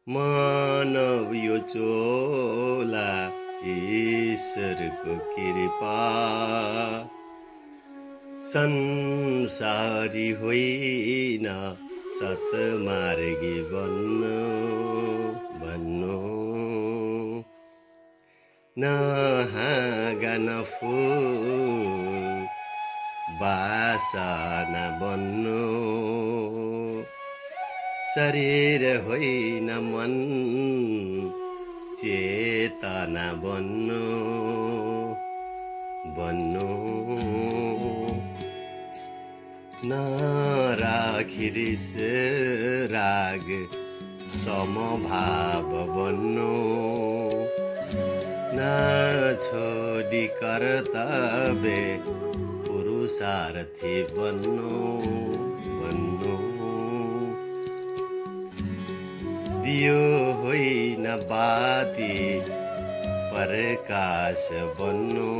मानव यो चोला ईश्वरको कृपा संसारी होइन सतमार्गी बन्नु नहाँगा नफुल बासना बन्नु शरीर होइन मन चेतना बन्नु नराखी रिस राग समभाव बन्नु नछोडी कर्तव्य पुरुषार्थी बन्नु दियो होइन बाती प्रकाश बन्नु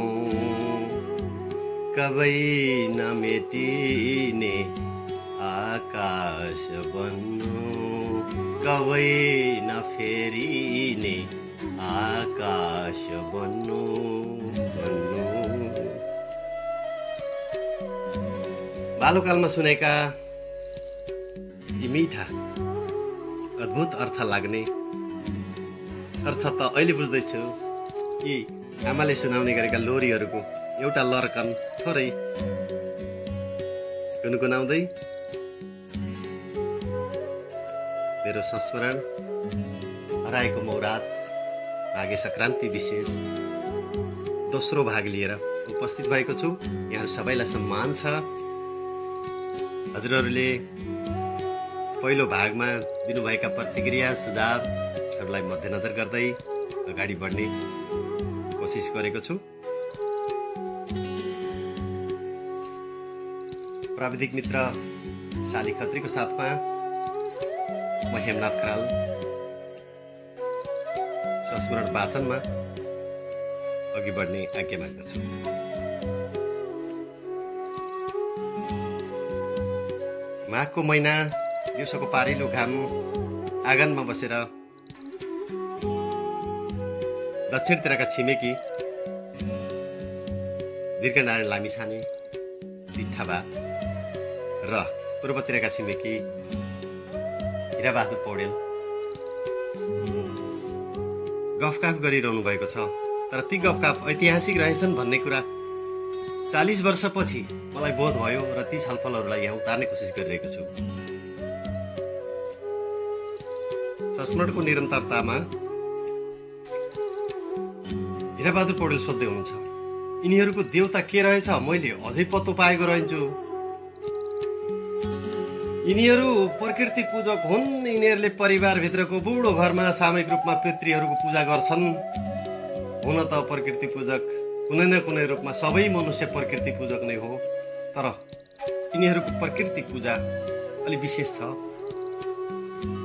कबै नमेटिने आकाश बन्नु कबै नफेरिने आकाश बन्नु बाल्यकालमा सुनेका यी मीठा अद्भुत अर्थ लाग्ने अर्थ त अहिले बुझ्दैछु। यी आमाले सुनाउने गरेका लोरीहरूको एउटा लर्कन थोरै गुनगुनाउँदै मेरो संस्मरण हराएको मौरात माघे संक्रान्ति विशेष दोस्रो भाग लिएर उपस्थित भएको छु। यहाँहरू सबैलाई सम्मान छ। हजुरहरूले पहिलो भागमा दिनुभएका प्रतिक्रिया सुझावहरूलाई मध्यनजर गर्दै अगाडि बढ्ने कोसिस गरेको छु। प्राविधिक मित्र शाली खत्रीको साथमा म हेमनाथ खराल संस्मरण वाचनमा अघि बढ्ने आज्ञा माग्दछु। माघको महिना दिउँसोको पारिलो घाम आँगनमा बसेर दक्षिणतिरका छिमेकी दीर्घनारायण लामिछाने डिठ्ठाबा र पूर्वतिरका छिमेकी हिराबहादुर पौडेल गफकाफ गरिरहनु भएको छ। तर ती गफकाफ ऐतिहासिक रहेछन् भन्ने कुरा 40 वर्षपछि मलाई बोध भयो र ती छलफलहरूलाई यहाँ उतार्ने कोसिस गरिरहेको छु। संस्मरणको निरन्तरतामा हिराबहादुर पौडेल सोध्दै हुनुहुन्छ, यिनीहरूको देवता के रहेछ मैले अझै पत्तो पाएको रहन्छु। यिनीहरू प्रकृति पूजक हुन्। यिनीहरूले परिवारभित्रको बुढो घरमा सामूहिक रूपमा पितृहरूको पूजा गर्छन्। हुन त प्रकृति पूजक कुनै न कुनै रूपमा सबै मनुष्य प्रकृति पूजक नै हो, तर यिनीहरूको प्रकृति पूजा अलि विशेष छ।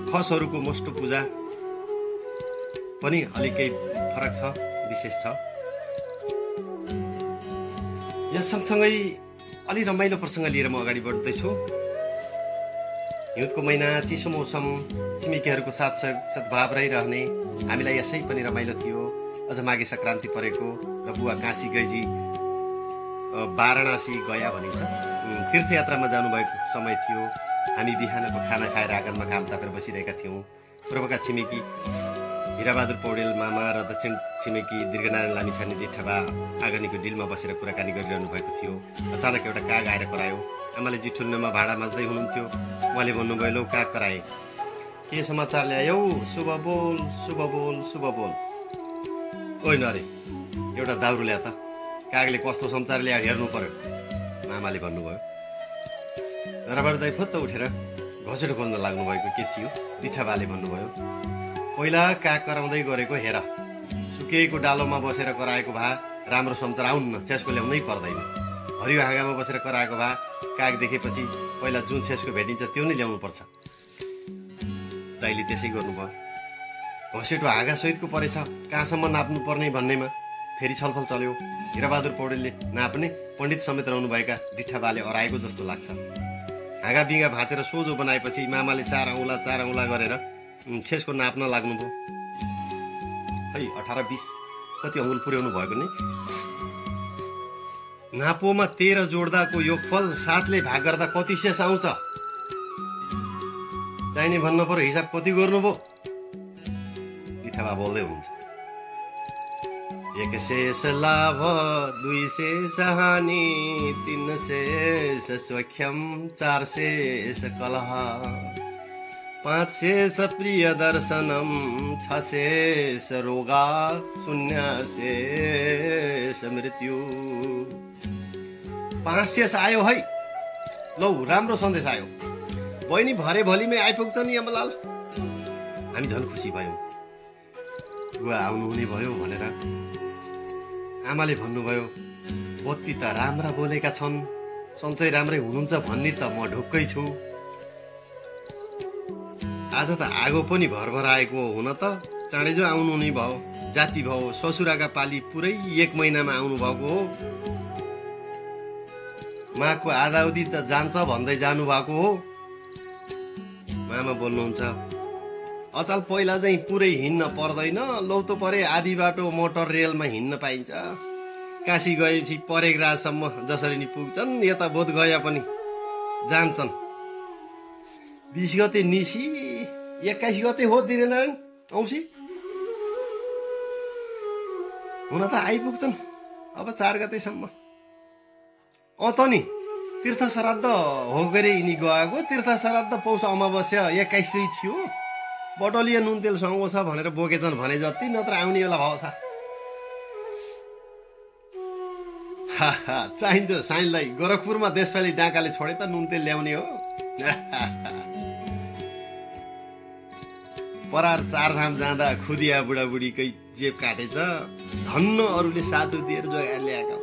खसहरूको मोष्टो पूजा पनि अलिकै फरक छ, विशेष छ। यस सँगसँगै अलि रमाइलो प्रसङ्ग लिएर म अगाडि बढ्दैछु। हिउँदको महिना, चिसो मौसम, छिमेकीहरूको साथ सद्भाव रहिरहने हामीलाई यसै पनि रमाइलो थियो। अझ माघे संक्रान्ति परेको र बुवा काशी गैजी वाराणसी गया भनिन्छ तीर्थयात्रामा जानुभएको समय थियो। हामी बिहानको खाना खाएर आँगनमा घाम तापेर बसिरहेका थियौँ। पूर्वका छिमेकी हिराबहादुर पौडेल मामा र दक्षिण छिमेकी दीर्घनारायण लामिछाने डिठ्ठाबा आँगनीको डिलमा बसेर कुराकानी गरिरहनु भएको थियो। अचानक एउटा काग आएर करायो। आमाले जिठुन्नमा भाँडा माझ्दै हुनुहुन्थ्यो। उहाँले भन्नुभयो, लौ काग कराए, के समाचार ल्यायौ? शुभ बोल, शुभ बोल, शुभ बोल। ओइ नरे, एउटा दाउरो ल्या त, कागले कस्तो समाचार ल्यायो हेर्नु पर्यो, मामाले भन्नुभयो। नरबर दाइ फुत्त उठेर घसेटो खोज्न लाग्नु भएको के थियो। डिठ्ठाबाले भन्नुभयो, पहिला काग कराउँदै गरेको हेर, सुकेको डालोमा बसेर कराएको भए राम्रो समाचार आउन्न, छेसको ल्याउनै पर्दैन। हरियो हाँगामा बसेर कराएको भए काग देखेपछि पहिला जुन छेसको भेटिन्छ त्यो नै ल्याउनु पर्छ। दाइले त्यसै गर्नुभयो। घसेटो हाँगा सहितको परेछ, कहाँसम्म नाप्नु पर्ने भन्नेमा फेरि छलफल चल्यो। हिराबहादुर पौडेलले नाप्ने पण्डित समेत रहनुभएका डिठ्ठाबाले हराएको जस्तो लाग्छ। हाँगा बिँगा भाँचेर सोझो बनाएपछि मामाले चार औँला गरेर छेसको नाप्न लाग्नुभयो खै 18-20 कति अङ्गुल पुर्याउनु भएको नि नापोमा 13 जोड्दाको योगफल 7 ले भाग गर्दा कति शेष आउँछ चाहिने भन्नु पर्यो हिसाब कति गर्नुभयो लिठाबा बोल्दै हुनुहुन्छ 1 शेष लाभ 2 शेष हानि 3 शेष स्वख्यम 4 शेष कलह 5 शेष प्रिय दर्शनम 6 शेष रोगा 0 शेष मृत्यु 5 शेष आयो है लौ राम्रो सन्देश आयो बहिनी भरे भोलिमै आइपुग्छ नि यमलाल हामी झन् खुसी भयौँ बुवा आउनुहुने भयो भनेर आमाले भन्नुभयो बत्ती त राम्रा बोलेका छन् सन्चै राम्रै हुनुहुन्छ भन्ने त म ढुक्कै छु आज त आगो पनि भरभर आएको हुन त चाँडै जो आउनुहुने भयो जाति भयो ससुराका पाली पुरै 1 महिनामा आउनु भएको हो माको आधाउदी त जान्छ भन्दै जानु भएको हो मामा बोल्नुहुन्छ अचाल पहिला चाहिँ पुरै हिँड्न पर्दैन लौतो परे आधी बाटो मोटर रेलमा हिँड्न पाइन्छ काशी गएपछि परेग्रासम्म जसरी नि पुग्छन् यता बोध गया पनि जान्छन् 20 गते निसी 21 गते हो दिरेनारायण औँसी हुन त आइपुग्छन् अब 4 गतेसम्म त नि तीर्थ श्राद्ध हो गरे यिनी गएको तीर्थ श्राद्ध पौष अमावस्या 21 कै थियो बटलिया नुन तेल सङ्गो छ भनेर बोकेछन् भने जति नत्र आउने बेला भाउ छ चाहिन्छ साइनलाई गोरखपुरमा देशवाली डाकाले छोडे त नुन तेल ल्याउने हो परार 4 धाम जाँदा खुदिया बुढाबुढीकै जेब काटेछ धन्न अरूले साधु दिएर जोगाएर ल्याएका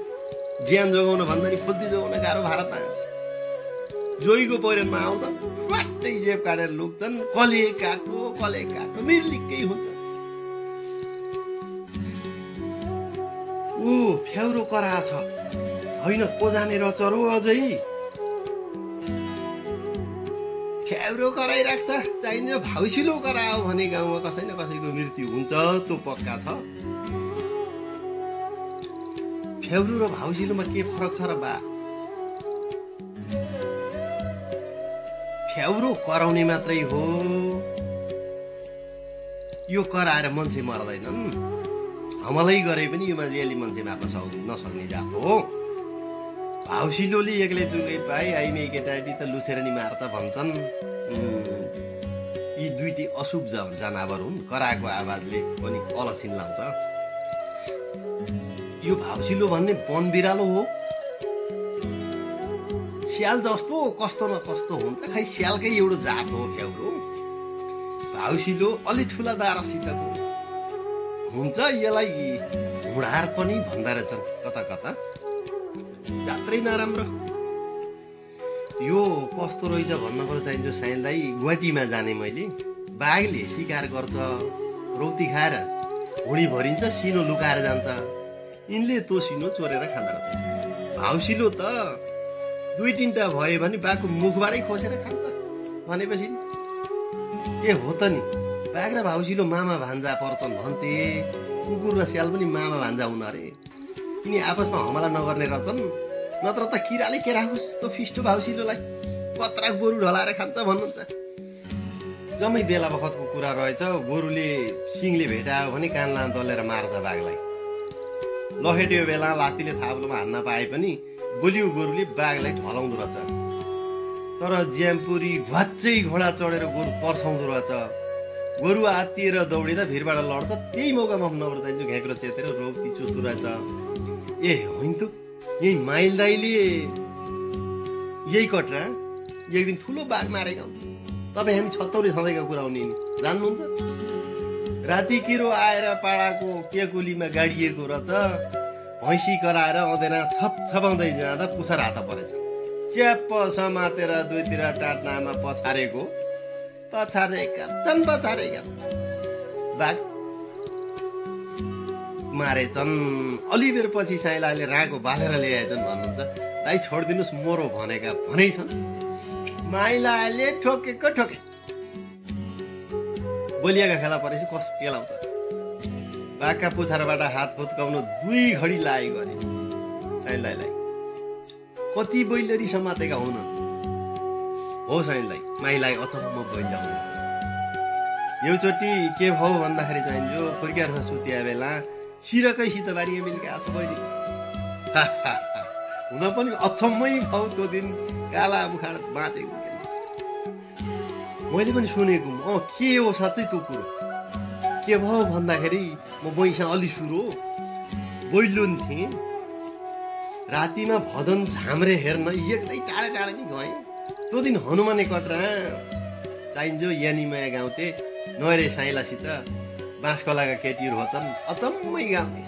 ज्यान जोगाउन भन्दा नि फुल्ती जोगाउन गाह्रो भारतमा जोइको पहिरनमा आउँछन् स्वाटै जेब काटेर लुक्छन् कले काटो मिर्लिक्कै हुन्छ ऊ फ्याउरो करा छ होइन को जाने रचरो अझै फ्याउरो कराइराख्छ चाहिन्छ भाउसिलो कराओ भने गाउँमा कसै न कसैको मृत्यु हुन्छ त्यो पक्का छ फ्याउरो र भाउसिलोमा के फरक छ र बा फ्याउरो कराउने मात्रै हो यो कराएर मान्छे मर्दैनन् हमलै गरे पनि यो मान्छेले मान्छे मार्न नसक्ने जात हो भाउसिलोले एक्लै दुलै पाइ आइमे केटाटी त लुछेर नि मार्छ भन्छन् यी दुईटी अशुभ जनावर हुन् कराएको आवाजले पनि अलक्षिन लाउँछ यो भाउसिलो भन्ने वन बिरालो हो स्याल जस्तो कस्तो न कस्तो हुन्छ खै स्यालकै एउटा जात हो फ्याउरो भाउसिलो अलि ठुला दारासितको हुन्छ यसलाई हुडार पनि भन्दा रहेछन् कता कता जात्रै नराम्रो यो कस्तो रहेछ भन्न पर्छ चाहिन्छ साइनलाई गुवाहाटीमा जाने मैले बाघले शिकार गर्छ रौती खाएर हुडी भरिन्छ सिनो लुकाएर जान्छ यिनले त्यो सिनो चोरेर खाँदो रहेछ भाउसिलो त 2-3टा भयो भने बाघको मुखबाटै खोसेर खान्छ भनेपछि ए हो त नि बाघ र भाउसिलो मामा भान्जा पर्छन् भन्थे कुकुर र स्याल पनि मामा भान्जा हुन अरे यिनी आपसमा हमला नगर्ने रहेछन् नत्र त किराले के राखोस् त्यो फिस्टो भाउसिलोलाई पत्रा गोरु ढलाएर खान्छ भन्नुहुन्छ जम्मै बेला बखतको कुरा रहेछ गोरुले सिङले भेटायो भने कानला दलेर मार्छ बाघलाई लखेट्यो बेला लात्तीले थाप्लोमा हान्न पाए पनि बोलियो गोरुले बाघलाई ढलाउँदो रहेछ तर ज्यामपुरी भ्वाच्चै घोडा चढेर गोरु पर्साउँदो रहेछ गोरु आत्तिएर दौडिँदा भिरबाट लड्छ त्यही मौकामा नबर चाहिन्छ घ्याक्रो चेतेर रोक्ती चुत्तु रहेछ ए होइन त यही माइल दाइले यही कटरा एक दिन ठुलो बाघ मारेका तपाईँ हामी छत्तौरी सधैँका कुरा हुने जान्नुहुन्छ राति किरो आएर पाडाको केकुलीमा गाडिएको रहेछ भैँसी कराएर आउँदैन छपाउँदै जाँदा पुछर हात परेछ च्याप्प समातेर दुईतिर टाट्नामा पछारेका बाघ मारेछन् अलि बेर पछि साइलाले राको बालेर ल्याएछन् भन्नुहुन्छ दाइ छोडिदिनुहोस् मोरो भनेका भनेछन् माइलाले ठोके बलियाका खेला परेपछि कस केलाउँछ बाघका पुछारबाट हात फुत्काउन 2 घडी लाए गरे साइल दाइलाई कति बैलरी समातेका हुन् हो साइल दाइ माइलाई अचम्म बैला हुन् एउचोटि के भयो भन्दाखेरि चाहिन्छ फुर्किएर सुत्या बेला सिरकै सितबारी मिल्का आछ बैली हुन पनि अचम्मै भयो त्यो दिन काला बुखाड बाँचेको मैले पनि सुनेको के हो साँच्चै त्यो कुरो के भयो भन्दाखेरि म बैसँग अलि सुरु बैलुन थिएँ रातिमा भदन झाम्रे हेर्न एक्लै टाढा टाढा नि गएँ त्यो दिन हनुमाने कटरा चाहिन्छ यानीमाया गाउँथे नरे साइलासित बाँसकलाका केटीहरू होछन् अचम्मै गाउने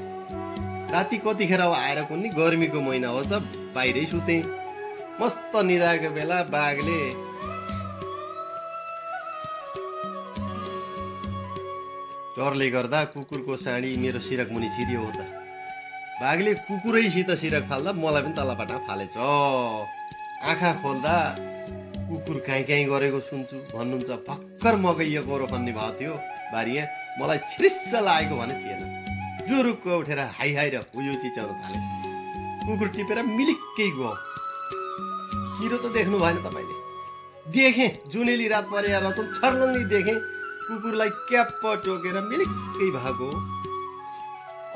राति कतिखेर आएर पनि गर्मीको महिना हो त बाहिरै सुते मस्त निदाएको बेला बाघले डरले गर्दा कुकुरको साडी मेरो सिरक मुनि छिरियो हो त बाघले कुकुरैसित सिरक फाल्दा मलाई पनि तलबाट फालेछ आँखा खोल्दा कुकुर काहीँ काहीँ गरेको सुन्छु भन्नुहुन्छ भक्कर मगैयो गोरो खन्ने भएको थियो बारीमा मलाई छिरिस्स लागेको भने थिएन जुरुक्क उठेर हाई हाई र उयो चिचाउन थाले कुकुर टिपेर मिलिक्कै गयो किरो त देख्नु भएन तपाईँले देखेँ जुनेली रात परे रचन छर्लङ्गै देखेँ कुकुरलाई क्याप्प टोकेर मिलिक्कै भएको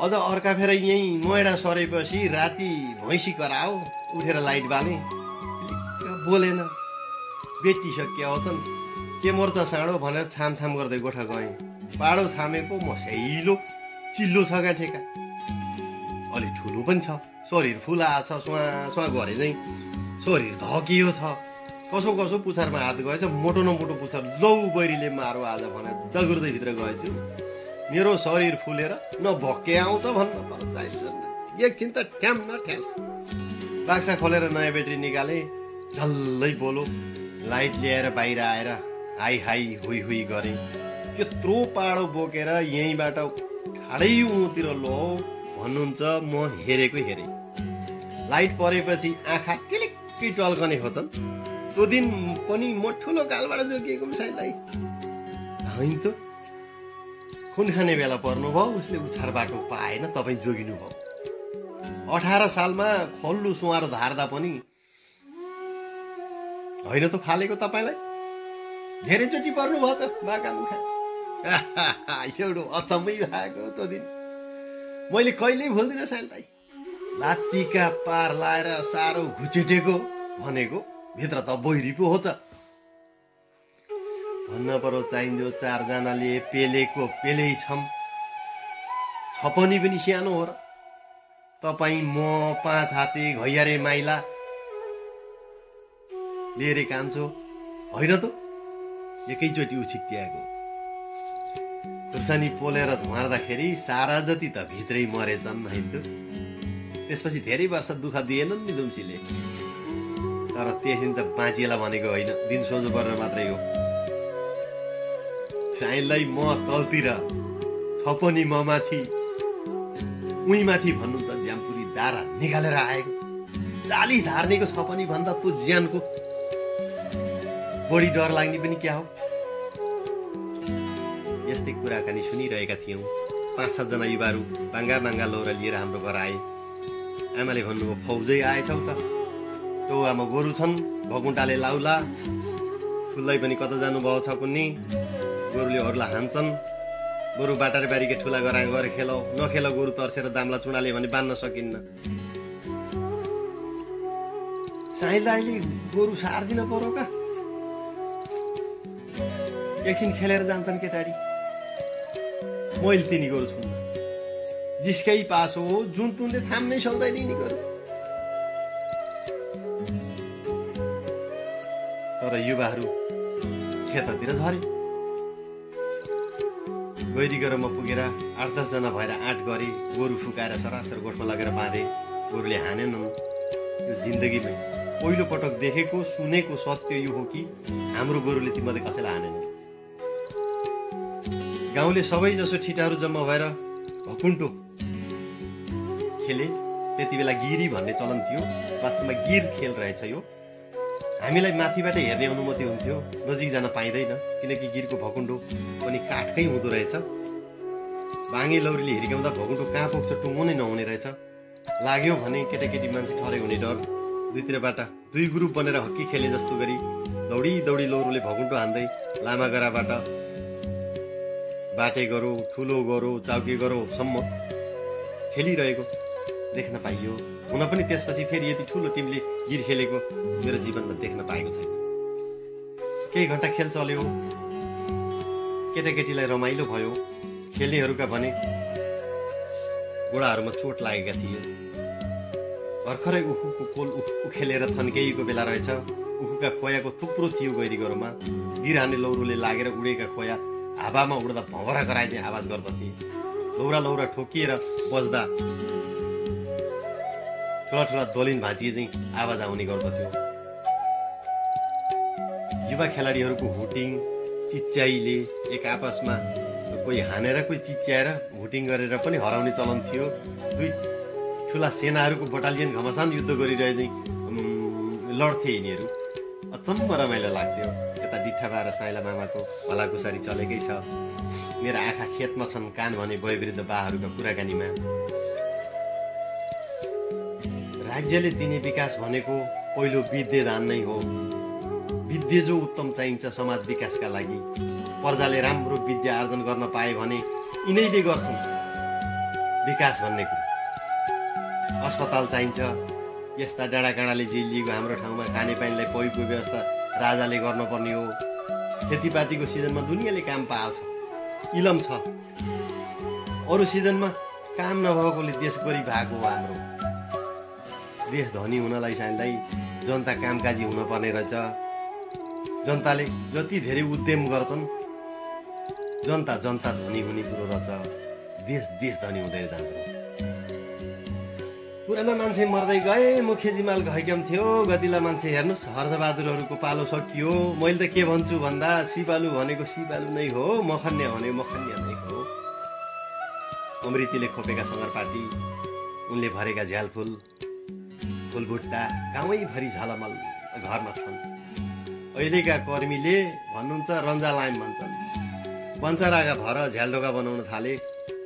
अझ अर्का फेर यहीँ नोएडा सरेपछि राति भैँसी कराओ उठेर लाइट बाले बोलेन बेटी सकिया हो त के मर्छ साँडो भनेर छामछाम गर्दै गोठा गएँ पाडो छामेको मसैलो चिल्लो छ क्या ठेका अलि ठुलो पनि छ शरीर फुला छ सुहा सुहा गरे चाहिँ शरीर धकियो छ कसो कसो पुछारमा हात गएछ मोटो न मोटो पुछार लौ बैरीले मारो आज भनेर दगुर्दै भित्र गएछु मेरो शरीर फुलेर न भक्के आउँछ भन्न पर्छ चाहिन्छ एकछिन त ठ्याम न ठ्यास बाक्सा खोलेर नयाँ ब्याट्री निकाले झल्लै बोलो लाइट ल्याएर बाहिर आएर हाई हाई हुई हुई गरेँ त्यत्रो पाडो बोकेर यहीँबाट ठाडै उँतिर लो भन्नुहुन्छ म हेरेको हेरेँ लाइट परेपछि आँखा टिलिक्कै टल्कने खोज्छन् त्यो दिन पनि म ठुलो कालबाट जोगिएको साइलाई होइन त खुन खाने बेला पर्नुभयो उसले उछार बाटो पाएन तपाईँ जोगिनु भयो 18 सालमा खल्लु सुहार धार्दा पनि होइन त फालेको तपाईँलाई धेरैचोटि पर्नु भएछ बाका मुखा एउटा अचम्मै भएको त्यो दिन मैले कहिल्यै भुल्दिनँ साइलाई लात्तीका पार लाएर साह्रो घुचिटेको भनेको भित्र त बैरी पो हो त भन्न परो चाहिन्छ 4 जनाले पेलेको पेलै छम छपनी पनि सानो हो र तपाईँ म 5 हाते घैयारे माइला लिएर कान्छो होइन त एकैचोटि उछिट्याएको खुर्सानी पोलेर धुमार्दाखेरि सारा जति त भित्रै मरेछन् होइन त त्यसपछि धेरै वर्ष दुःख दिएनन् नि दुम्सीले तर त्यसदिन त बाँचिएला भनेको होइन दिन सोझो गरेर मात्रै हो साइलाई म तलतिर छपनी म माथि उही माथि भन्नु त ज्यामपुरी दारा निकालेर आएको 40 धार्नेको छपनी भन्दा त्यो ज्यानको बढी डर लाग्ने पनि क्या हो यस्तै कुराकानी सुनिरहेका थियौँ 5-7 जना युवाहरू बाङ्गा बाङ्गा लौरा लिएर हाम्रो घर आए आमाले भन्नुभयो फौजै आएछौ त तो आमा गोरु छन् भकुन्टाले लाउला फुल्दै पनि कता जानुभएको छ कुन्नी गोरुले अरूलाई हान्छन् गोरु बाटारे बारीकै ठुला गरा गरे खेलौ नखेल गोरु तर्सेर दामला चुडाले भने बान्न सकिन्न साइल दाइले गोरु सार्दिन पर्यो का एकछिन खेलेर जान्छन् केटाडी मैले तिनी गोरु छुन्न जिसकै पास हो जुन तुनले थाम्नै सक्दैन नि गोरु तर युवाहरू खेततिर झरे गैरीगरमा पुगेर 8-10 जना भएर आँट गरे गोरु फुकाएर सरासर गोठमा लगेर बाँधे गोरुले हानेनन् यो जिन्दगीमै पहिलो पटक देखेको सुनेको सत्य यो हो कि हाम्रो गोरुले तीमध्ये कसैलाई हानेन गाउँले सबै जसो ठिटाहरू जम्मा भएर भकुन्टो खेले त्यति बेला गिरी भन्ने चलन थियो वास्तवमा गिर खेल रहेछ यो हामीलाई माथिबाट हेर्ने अनुमति हुन्थ्यो, नजिक जान पाइँदैन, किनकि गिरको भकुण्डो पनि काठकै हुँदो रहेछ। बाङ्गे लौरीले हिर्काउँदा भकुण्डो कहाँ पुग्छ टुङ्गो नै नहुने रहेछ। लाग्यो भने केटाकेटी मान्छे ठहरै हुने डर। दुईतिरबाट दुई ग्रुप बनेर हक्की खेले जस्तो गरी दौडी दौडी लौरोले भकुण्डो हान्दै लामा गराबाट बाटे गरौँ, ठुलो गरौँ, चाउकी गरौँ सम्म खेलिरहेको देख्न पाइयो। हुन पनि त्यसपछि फेरि यति ठुलो टिमले गिर खेलेको मेरो जीवनमा देख्न पाएको छैन। केही घन्टा खेल चल्यो, केटाकेटीलाई रमाइलो भयो। खेल्नेहरूका भने गोडाहरूमा चोट लागेका थिए। भर्खरै उखुको कोल उखेलेर थन्केको बेला रहेछ। उखुका खोयाको थुप्रो थियो गहिरीगरोमा। गिर हान्ने लौरोले लागेर उडेका खोया हावामा उड्दा भँगरा गराइदिने आवाज गर्दथे। लौरा लौरा ठोकिएर बज्दा ठुला ठुला दलिन भाँचिए चाहिँ आवाज आउने गर्दथ्यो। युवा खेलाडीहरूको हुटिङ चिच्याइले एक आपसमा कोही हानेर कोही चिच्याएर हुटिङ गरेर पनि हराउने चलन थियो। दुई ठुला सेनाहरूको बटालियन घमासान युद्ध गरिरहे चाहिँ लड्थे यिनीहरू। अचम्म रमाइलो लाग्थ्यो। यता डिठा बाएर साइला मामाको भलाकुसारी चलेकै छ। मेरा आँखा खेतमा छन्, कान भने वयोवृद्ध बाहरूका कुराकानीमा। राज्यले दिने विकास भनेको पहिलो विद्या दान नै हो। विद्या जो उत्तम चाहिन्छ समाज विकासका लागि। प्रजाले राम्रो विद्या आर्जन गर्न पाए भने यिनैले गर्छन् विकास भन्ने कुरो। अस्पताल चाहिन्छ। यस्ता डाँडाकाँडाले जेलिएको हाम्रो ठाउँमा खानेपानीलाई पहुँचको व्यवस्था राजाले गर्नुपर्ने हो। खेतीपातीको सिजनमा दुनियाँले काम पाउँछ, इलम छ। अरू सिजनमा काम नभएकोले देश गरिब भएको हो। हाम्रो देश धनी हुनलाई सायदै जनता कामकाजी हुनुपर्ने रहेछ। जनताले जति धेरै उद्यम गर्छन् जनता धनी हुने कुरो रहेछ। देश धनी हुँदै जाँदो रहेछ। पुराना मान्छे मर्दै गए, मुख्य जिमाल गएकम थियो। गतिला मान्छे हेर्नुहोस्, हर्षबहादुरहरूको पालो सकियो। मैले त के भन्छु भन्दा सिपालु भनेको सिपालु नै हो, मखन्या भनेको मखन्या नै हो। अमृतिले खोपेका सङ्गरपाटी, उनले भरेका झ्यालफुल फुलबुट्टा गाउँैभरि झलमल घरमा छन्। अहिलेका कर्मीले भन्नुहुन्छ रन्जा लाइम भन्छन्। बन्चरागा भर झ्यालढोका बनाउन थाले।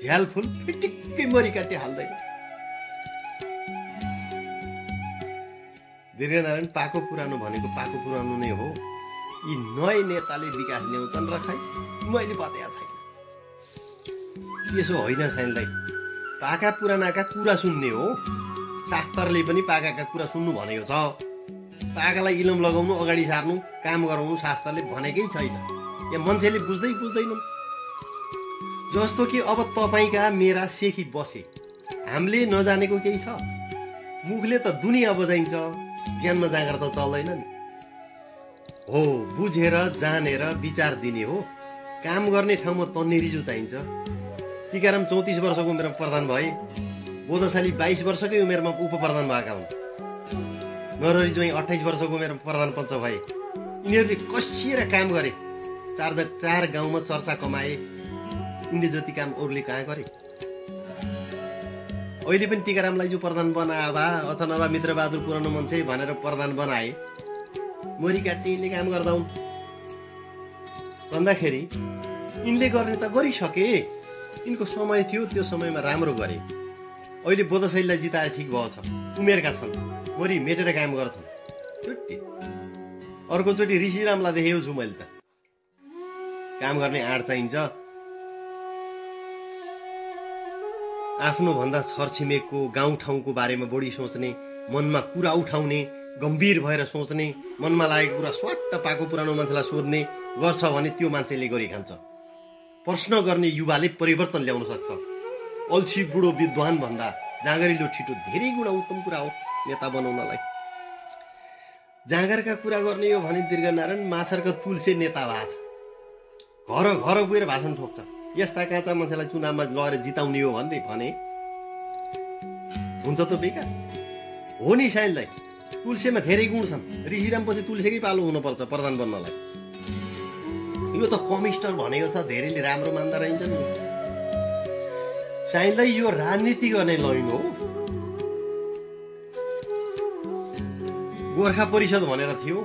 झ्यालफुल फिटिक्कै मरि काटी हाल्दैन। दीर्घनारायण पाको पुरानो भनेको पाको पुरानो नै हो। यी नयाँ नेताले विकास ल्याउँछन् र खै मैले बताएको छैन। त्यसो होइन साइनलाई, पाका पुरानाका कुरा सुन्ने हो। शास्त्रले पनि पाकाका कुरा सुन्नु भनेको छ। पाकालाई इलम लगाउनु, अगाडि सार्नु, काम गराउनु शास्त्रले भनेकै छैन। यहाँ मान्छेले बुझ्दैनन्। जस्तो कि अब तपाईँका मेरा सेखी बसे, हामीले नजानेको केही छ? मुखले त दुनियाँ बजाइन्छ, ज्यानमा जाँगर त चल्दैन नि। हो, बुझेर जानेर विचार दिने हो। काम गर्ने ठाउँमा तन्नेरिजो चाहिन्छ। टीकाराम 34 वर्षको उमेरमा प्रधान भए। बोधशाली 22 वर्षकै उमेरमा उप प्रधान भएका हुन्। नरहरी ज्वाइँ 28 वर्षको उमेरमा प्रधान पञ्च भए। यिनीहरूले कसिएर काम गरे। चार गाउँमा चर्चा कमाए। यिनले जति काम अरूले कहाँ गरे? अहिले पनि टीकारामलाई जो प्रधान बनाए भए अथवा नभए मित्रबहादुर पुरानो मान्छे भनेर प्रधान बनाए, मरि काट्नेले काम गर्दा हुन् भन्दाखेरि यिनले गर्ने त गरिसके। यिनको समय थियो, त्यो समयमा राम्रो गरे। अहिले बोधशैलीलाई जिताएर ठिक भएको छ। उमेरका छन्, मरि मेटेर काम गर्छन्। छुट्टी। अर्कोचोटि ऋषिरामलाई देखेको छु मैले त। काम गर्ने आँट चाहिन्छ। आफ्नो भन्दा छरछिमेकको गाउँठाउँको बारेमा बढी सोच्ने, मनमा कुरा उठाउने, गम्भीर भएर सोच्ने, मनमा लागेको कुरा स्वाट्ट पाको पुरानो मान्छेलाई सोध्ने गर्छ भने त्यो मान्छेले गरी खान्छ। प्रश्न गर्ने युवाले परिवर्तन ल्याउन सक्छ। अल्छी बुढो विद्वान भन्दा जाँगरिलो छिटो धेरै गुणा उत्तम कुरा हो नेता बनाउनलाई। जाँगरका कुरा गर्ने हो भने दीर्घनारायण माछरका तुलसे नेता भएको छ। घर घर गएर भाषण ठोक्छ। यस्ता काँचा मान्छेलाई चुनावमा लगेर जिताउने हो भने हुन्छ त विकास हो नि। साइनलाई तुलसीमा धेरै गुण छन्। ऋषिराम पछि तुलसीकै पालो हुनुपर्छ प्रधान बन्नलाई। यो त कमिस्टर भनेको छ, धेरैले राम्रो मान्दा रहन्छन् नि। साइनलाई यो राजनीति गर्ने लाइन हो। गोर्खा परिषद भनेर थियो,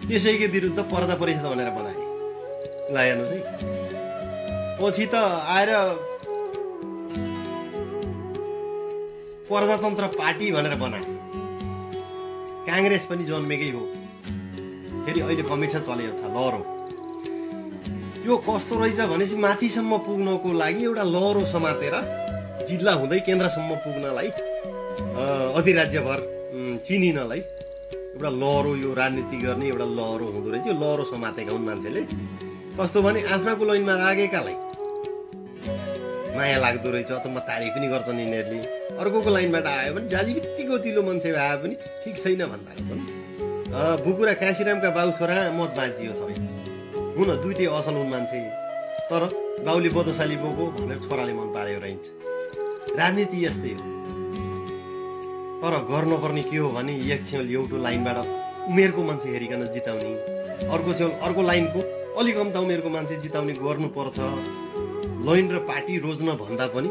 त्यसैको विरुद्ध पर्दा परिषद भनेर बनाए। ल हेर्नुहोस् है, पछि त आएर प्रजातन्त्र पार्टी भनेर बनाए। काङ्ग्रेस पनि जन्मेकै हो। फेरि अहिले समीक्षा चलेको छ लहरो। यो कस्तो रहेछ भनेपछि माथिसम्म पुग्नको लागि एउटा लहरो समातेर जिल्ला हुँदै केन्द्रसम्म पुग्नलाई अधिराज्यभर चिनिनलाई एउटा लहरो, यो राजनीति गर्ने एउटा लहरो हुँदो रहेछ। यो लहरो समातेका हुन् मान्छेले। कस्तो भने आफ्नाको लाइनमा लागेकालाई माया लाग्दो रहेछ, अचम्म तारिफ पनि गर्छन् यिनीहरूले। अर्कोको लाइनबाट आयो भने जाजी बित्तिको तिलो मान्छे आए पनि ठिक छैन भन्दा रहेछन्। बुकुरा काशीरामका बाउ छोरा मत बाँचियो छ हुन, दुइटै असल हुन् मान्छे, तर बाउले बदशाली बोको भनेर छोराले मन पारेको रहन्छ। राजनीति यस्तै हो। तर गर्नुपर्ने के हो भने एक छेउ एउटा लाइनबाट उमेरको मान्छे हेरिकन जिताउने, अर्को छेउ अर्को लाइनको अलिक कम्ता उमेरको मान्छे जिताउने गर्नुपर्छ। लाइन र पार्टी रोज्न भन्दा पनि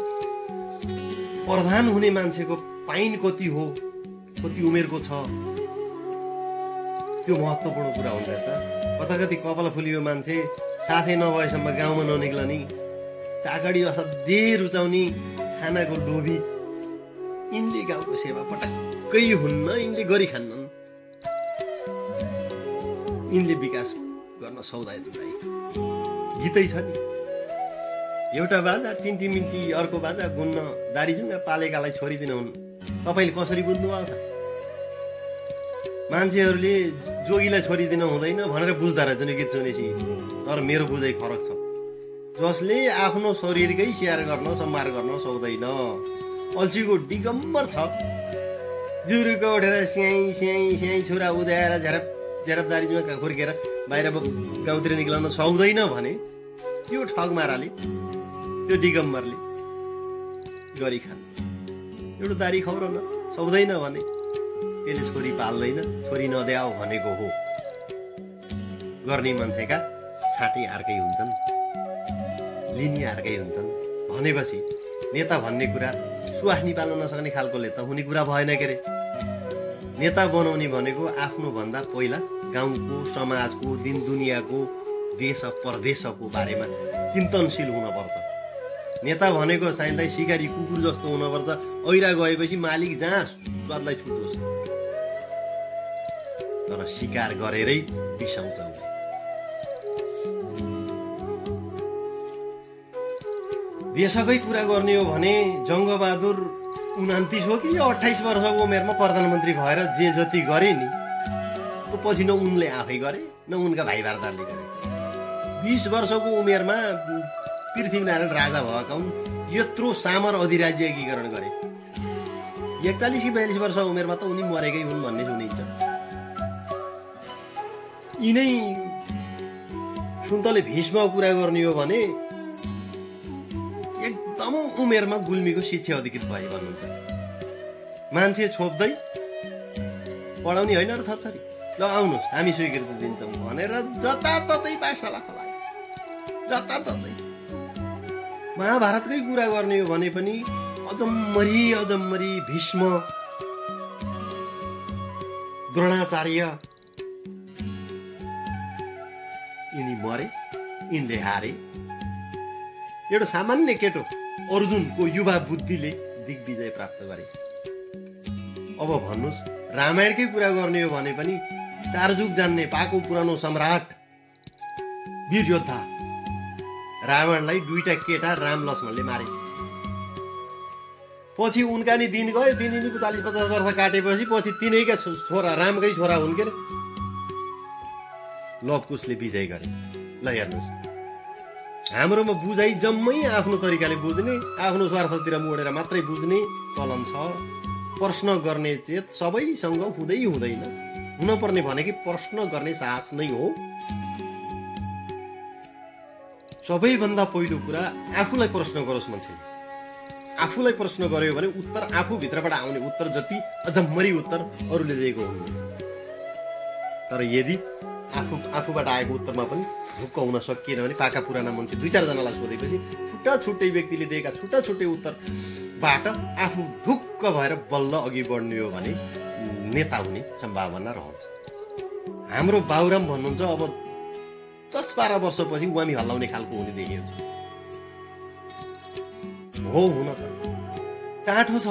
प्रधान हुने मान्छेको पाइन कति हो, कति उमेरको छ, त्यो महत्त्वपूर्ण कुरा हुने रहेछ। कता कति कपाल फुलियो मान्छे साथै नभएसम्म गाउँमा ननिक्लने, चाकडी असाध्यै रुचाउने, खानाको लोभी, यिनले गाउँको सेवा पटक्कै हुन्न, यिनले गरी खान्नन्, यिनले विकास गर्न सक्दैनन्। गीतै छ नि, एउटा बाजा टिन्टिमिन्टी, अर्को बाजा गुन्न, दारीजुङ्गा पालेकालाई छोडिदिन हुन्। तपाईँले कसरी बुझ्नु भएको छ? मान्छेहरूले जोगीलाई छोडिदिन हुँदैन भनेर बुझ्दा रहेछ नि गीत सुनेपछि। तर मेरो बुझाइ फरक छ। जसले आफ्नो शरीरकै स्याहार गर्न सम्हार गर्न सक्दैन, अल्छीको दिगम्बर छ, जुरुको उठेर स्याही स्याही स्याही छुरा उदाएर झ्यारप झ्यारप दारीजुङ्गा खुर्केर बाहिर गाउँतिर निक्लन सक्दैन भने त्यो ठगमाराले, त्यो दिगम्बरले गरी खान। एउटा दारी खौराउन सक्दैन भने त्यसले छोरी पाल्दैन, छोरी नद्याऊ भनेको हो। गर्ने मान्छेका छाँटी अर्कै हुन्छन्, लिनी अर्कै हुन्छन्। भनेपछि नेता भन्ने कुरा सुहास्नी पाल्न नसक्ने खालकोले त हुने कुरा भएन के अरे। नेता बनाउने भनेको आफ्नो भन्दा पहिला गाउँको, समाजको, दिन दुनियाँको, देश परदेशको बारेमा चिन्तनशील हुनुपर्छ। नेता भनेको साइनलाई सिकारी कुकुर जस्तो हुनुपर्छ। ऐरा गएपछि मालिक जहाँ स्वादलाई छुटोस्, तर शिकार गरेरै बिसाउँछ। देशकै कुरा गर्ने हो भने जङ्गबहादुर 29 हो कि 28 वर्षको उमेरमा प्रधानमन्त्री भएर जे जति गरे नि, त्यो पछि न उनले आफै गरे न उनका भाइ भारदारले गरे। 20 वर्षको उमेरमा पृथ्वीनारायण राजा भएका हुन्। यत्रो सामर अधिराज्य एकीकरण गरे। 41 कि 42 वर्ष उमेरमा त उनी मरेकै हुन् भन्ने सुनिन्छ। यिनै सुन्तले भीष्म कुरा गर्ने हो भने एकदम उमेरमा गुल्मीको शिक्षा अधिकृत भए भन्नुहुन्छ। मान्छे छोप्दै पढाउने होइन र थरथरी, ल आउनुहोस् हामी स्वीकृति दिन्छौँ भनेर जताततै पाठशाला खोलायो, जताततै। महाभारतकै कुरा गर्ने हो भने पनि अजम्मरी अजम्मरी भीष्म, द्रोणाचार्य यिनी मरे, यिनले हारे। एउटा सामान्य केटो अर्जुनको युवा बुद्धिले दिग्विजय प्राप्त गरे। अब भन्नुहोस्, रामायणकै कुरा गर्ने हो भने पनि 4 जुग जान्ने पाको पुरानो सम्राट वीर योद्धा रावणलाई 2टा केटा राम लक्ष्मणले मारे। पछि उनका नि दिन गयो, दिनी 40-50 वर्ष काटेपछि पछि तिनैका छोरा, रामकै छोरा हुन् के अरे, लवकुशले विजय गरे। ल हेर्नुहोस्, हाम्रोमा बुझाइ जम्मै आफ्नो तरिकाले बुझ्ने, आफ्नो स्वार्थतिर मोडेर मात्रै बुझ्ने चलन छ। प्रश्न गर्ने चेत सबैसँग हुँदै हुँदैन। हुनपर्ने भनेकै प्रश्न गर्ने साहस नै हो। सबैभन्दा पहिलो कुरा आफूलाई प्रश्न गरोस् मान्छेले। आफूलाई प्रश्न गर्यो भने उत्तर आफूभित्रबाट आउने उत्तर जति अजम्मरी उत्तर अरूले दिएको हुन्न। तर यदि आफूबाट आएको उत्तरमा पनि ढुक्क हुन सकिएन भने पाका पुराना मान्छे 2-4 जनालाई सोधेपछि छुट्टा छुट्टै व्यक्तिले दिएका छुट्टा छुट्टै उत्तरबाट आफू ढुक्क भएर बल्ल अघि बढ्ने हो भने नेता हुने सम्भावना रहन्छ। हाम्रो बाबुराम भन्नुहुन्छ अब 10-12 वर्षपछि वामी हल्लाउने खालको हुने देखिएको छु। हो हुन त टाठो छ,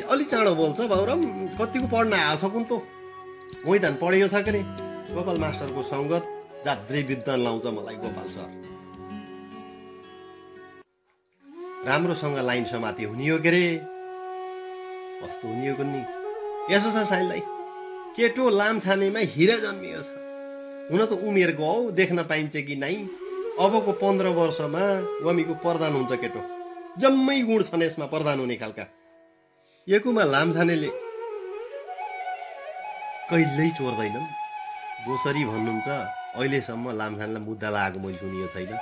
अलि चाँडो बोल्छ बाबुराम। कतिको पढ्न आएको छ कुन त मैदान पढेको छ के रे। गोपाल मास्टरको सङ्गत जात्रै विद्वान लाउँछ मलाई गोपाल सर। राम्रोसँग लाइन समाति हुने हो के रे। कस्तो हुने हो नि। यसो छ साइनलाई, केटो लामछानेमा हिरा जन्मियो छ। हुन त उमेरको हौ, देख्न पाइन्छ कि नै। अबको 15 वर्षमा वामीको प्रधान हुन्छ केटो। जम्मै गुण छन् यसमा प्रधान हुने खालका। एकुमा लामछानेले कहिल्यै चोर्दैनन्। दोसरी भन्नुहुन्छ अहिलेसम्म लामछानेलाई मुद्दा लागेको मैले सुनियो छैन।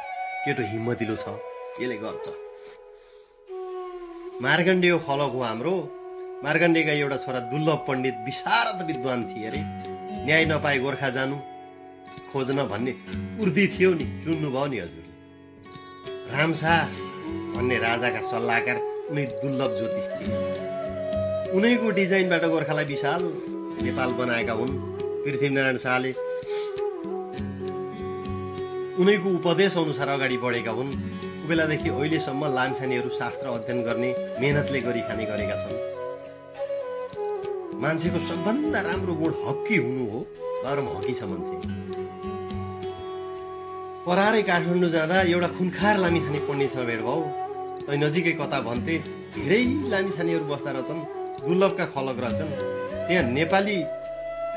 केटो हिम्मतिलो छ, यसले गर्छ। मार्गण्डेय खलक हो हाम्रो। मार्गण्डेका एउटा छोरा दुर्लभ पण्डित विशारद विद्वान थिए अरे। न्याय नपाए गोर्खा जानु खोज्न भन्ने उर्दी थियो नि, सुन्नुभयो नि हजुरले। रामशाह भन्ने राजाका सल्लाहकार उनी दुर्लभ ज्योतिष थिए। उनैको डिजाइनबाट गोर्खालाई विशाल नेपाल बनाएका हुन् पृथ्वीनारायण शाहले। उनैको उपदेश अनुसार अगाडि बढेका हुन्। बेलादेखि अहिलेसम्म लामछानेहरू शास्त्र अध्ययन गर्ने मेहनतले गरी खाने गरेका छन्। मान्छेको सबभन्दा राम्रो गुण हकी हुनु हो। बाह्रमा हकी छ मान्छे। परारै काठमाडौँ जाँदा एउटा खुनखार लामिछाने पण्डितसँग भेट भयो। तै नजिकै कता भन्थे धेरै लामिछानेहरू बस्दा रहेछन्, दुर्लभका खलक रहेछन्। त्यहाँ नेपाली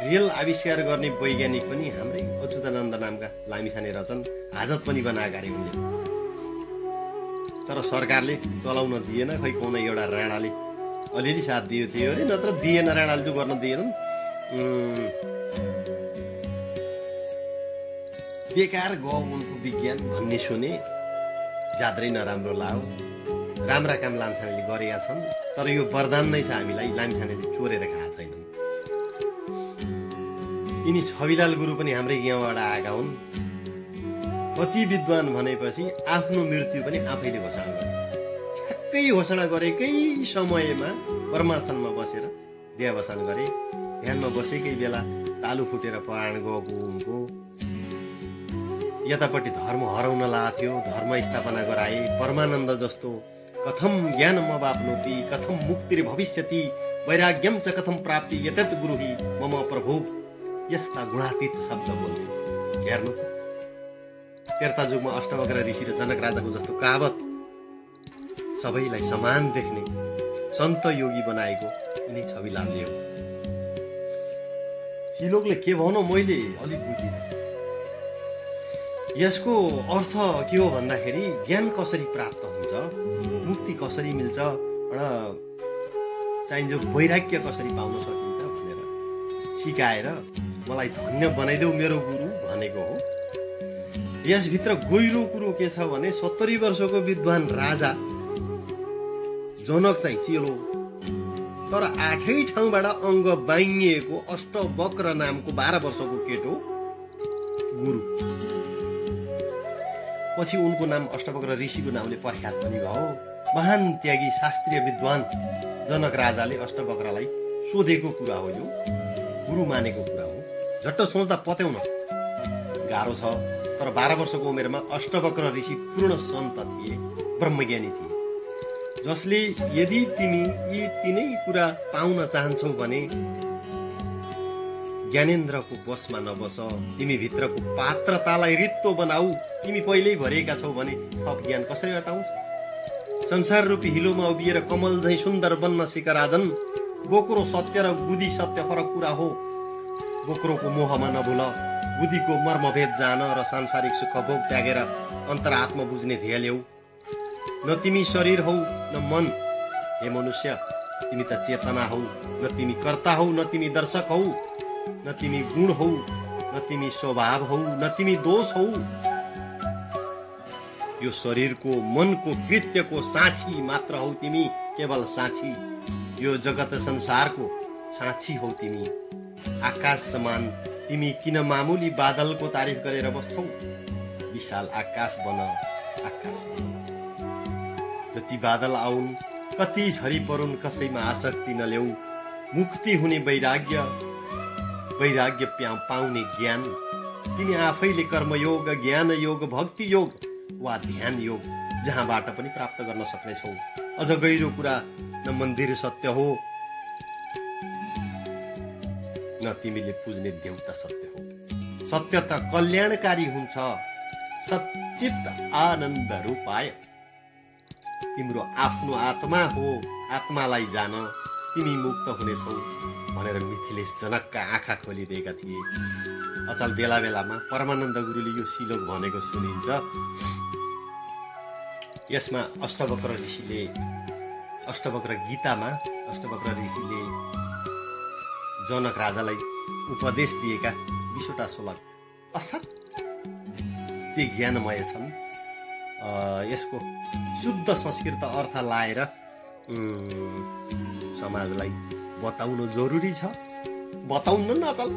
रेल आविष्कार गर्ने वैज्ञानिक पनि हाम्रै अच्युतानन्द नामका लामिछाने रहेछन्। हाजत पनि बनाएका अरे उनले। तर सरकारले चलाउन दिएन। खै कुनै एउटा राणाले अलिअलि साथ दियो थियो अरे, नत्र दिएन। राणाले चाहिँ गर्न दिएनन्। बेकार गयो उनको विज्ञान भन्ने सुने। ज्यादै नराम्रो लाग्यो। राम्रा काम लामछानेले गरेका छन्, तर यो वरदान नै छ हामीलाई, लामछानेले चोरेर खाएको छैनन्। यिनी छविलाल गुरु पनि हाम्रै गाउँबाट आएका हुन्। कति विद्वान भनेपछि आफ्नो मृत्यु पनि आफैले घोषणा गरे। ठ्याक्कै घोषणा गरेकै समयमा परमासनमा बसेर देहावसान गरे। ध्यानमा बसेकै बेला तालु फुटेर प्राण गएको उनको। यतापट्टि धर्म हराउन लाग्थ्यो, धर्म स्थापना गराए। परमानन्द जस्तो कथम ज्ञानम वाप्नोति कथम मुक्तिर् भविष्यति वैराग्यम च कथम प्राप्ति यतत गुरुहि मम प्रभु। यस्ता गुणातीत शब्द बोल्ने। हेर्नु त, त्रेता युगमा अष्टवक्र ऋषि र जनक राजाको जस्तो कहावत, सबैलाई समान देख्ने सन्त योगी बनाएको यिनै छविलालले हो। श्लोकले के भनौँ मैले अलिक बुझिनँ। यसको अर्थ के हो भन्दाखेरि ज्ञान कसरी प्राप्त हुन्छ, मुक्ति कसरी मिल्छ र चाहिन्छ वैराग्य कसरी पाउन सकिन्छ भनेर सिकाएर मलाई धन्य बनाइदेऊ मेरो गुरु भनेको हो। यसभित्र गहिरो कुरो के छ भने 70 वर्षको विद्वान राजा जनक चाहिँ चेलो, तर 8 ठाउँबाट अङ्ग बाङ्गिएको अष्टवक्र नामको 12 वर्षको केटो गुरु। पछि उनको नाम अष्टवक्र ऋषिको नामले प्रख्यात पनि भयो। महान त्यागी शास्त्रीय विद्वान जनक राजाले अष्टवक्रलाई सोधेको कुरा हो, यो गुरु मानेको कुरा हो। झट्ट सोच्दा पत्याउन गाह्रो छ, तर 12 वर्षको उमेरमा अष्टवक्र ऋषि पूर्ण सन्त थिए, ब्रह्मज्ञानी थिए, जसले यदि तिमी यी तीनै कुरा पाउन चाहन्छौ भने ज्ञानेन्द्रको बसमा नबस, तिमी भित्रको पात्रतालाई रित्तो बनाऊ। तिमी पहिल्यै भरिएका छौ भने थप ज्ञान कसरी हटाउँछ? संसार रूपी हिलोमा उभिएर कमल झैं सुन्दर बन्न सिक राजन। बोक्रो सत्य र बुद्धि सत्य फरक कुरा हो। बोक्रोको मोहमा नभुल, बुद्धिको मर्मभेद जान र सांसारिक सुख भोग त्यागेर अन्तरात्मा बुझ्ने ध्येय ल्याऊ। न तिमी शरीर हौ न मन, हे मनुष्य तिमी त चेतना हौ। न तिमी कर्ता हौ न तिमी दर्शक हौ, न तिमी गुण हौ न तिमी स्वभाव हौ, न तिमी दोष हौ। यो शरीरको मनको कृत्यको साक्षी मात्र हौ तिमी, केवल साक्षी। यो जगत संसारको साक्षी हौ तिमी। आकाश समान तिमी किन मामुली बादलको तारिफ गरेर बस्छौ? विशाल आकाश बन, आकाश बन। जति बादल आउन् कति झरी परुन्, कसैमा आसक्ति नल्याऊ। मुक्ति हुने वैराग्य वैराग्य पाउने ज्ञान तिमी आफैले कर्मयोग, ज्ञान योग, भक्ति योग वा ध्यान योग जहाँबाट पनि प्राप्त गर्न सक्नेछौ। अझ गहिरो कुरा, न मन्दिर सत्य हो न तिमीले पुज्ने देउता सत्य हो। सत्य त कल्याणकारी हुन्छ, सच्चित आनन्द रूपाय। तिम्रो आफ्नो आत्मा हो, आत्मालाई जान, तिमी मुक्त हुनेछौ भनेर मिथिलेश जनकका आँखा खोलिदिएका थिए। अचल बेला बेलामा परमानन्द गुरुले यो श्लोक भनेको सुनिन्छ। यसमा अष्टवक्र गीतामा अष्टवक्र ऋषिले जनक राजालाई उपदेश दिएका 20वटा श्लोक असाध्यै ज्ञानमय छन्। यसको शुद्ध संस्कृत अर्थ लाएर समाजलाई बताउन जरुरी छ। बताउन न अचल,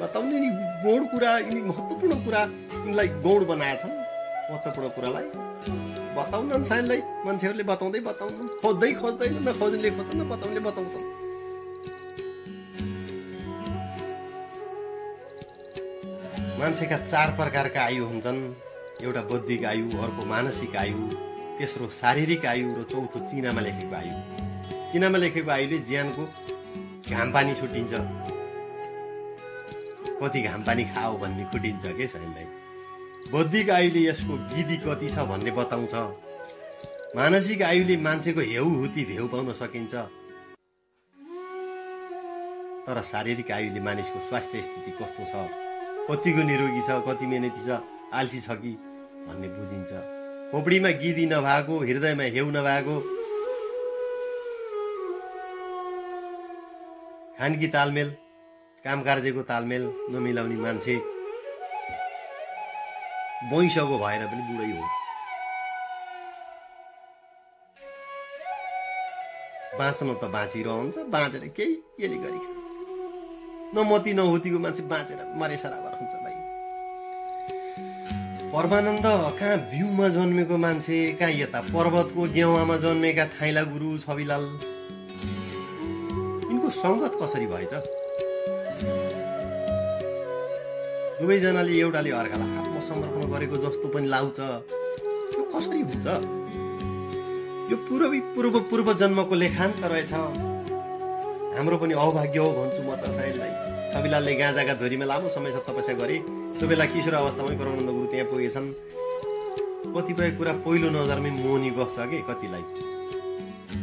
बताउने नि गौण कुरा, यिनी महत्त्वपूर्ण कुरा यिनलाई गौण बनाएछन्। महत्त्वपूर्ण कुरालाई बताउन साइनलाई मान्छेहरूले बताउँदै खोज्दैन, न खोज्नेले खोज्छन् न बताउनेले बताउँछन्। मान्छेका 4 प्रकारका आयु हुन्छन्। एउटा बौद्धिक आयु, अर्को मानसिक आयु, तेस्रो शारीरिक आयु र चौथो चिनामा लेखेको आयु। चिनामा लेखेको आयुले ज्यानको घाम पानी छुट्टिन्छ, कति घाम पानी खाओ भन्ने खुटिन्छ के साइनलाई। बौद्धिक आयुले यसको गिदी कति छ भन्ने बताउँछ। मानसिक आयुले मान्छेको हेउ हुती भेउ पाउन सकिन्छ। तर शारीरिक आयुले मानिसको स्वास्थ्य स्थिति कस्तो छ, कतिको निरोगी छ, कति मेहनती छ, आलसी छ कि भन्ने बुझिन्छ। खोपडीमा गिदी नभएको, हृदयमा हेउ नभएको, खानकी तालमेल, काम कार्यको तालमेल नमिलाउने मान्छे वैंशको भएर पनि बुढै हो। बाँच्न त बाँचिरहन्छ, बाँचेर केही यसले गरी खान्छ। नमती नहुतीको मान्छे बाँचेर मरे सराबर हुन्छ। दाइ परमानन्द कहाँ बिउमा जन्मेको मान्छे, कहाँ यता पर्वतको गेवामा जन्मेका ठाइला गुरु छविलाल, यिनको सङ्गत कसरी भएछ? दुवैजनाले एउटाले अर्कालाई आत्मसमर्पण गरेको जस्तो पनि लाउँछ। यो कसरी हुन्छ? यो पूर्व जन्मको लेखान्त रहेछ। हाम्रो पनि अभाग्य हो भन्छु म त सायदलाई। छविलालले गाँजाका धुरीमा लामो समयसम्म तपस्या गरे। त्यो बेला किशोर अवस्थामै परमानन्द गुरु त्यहाँ पुगेछन्। कतिपय कुरा पहिलो नजरमै मोहनी बस्छ के कतिलाई।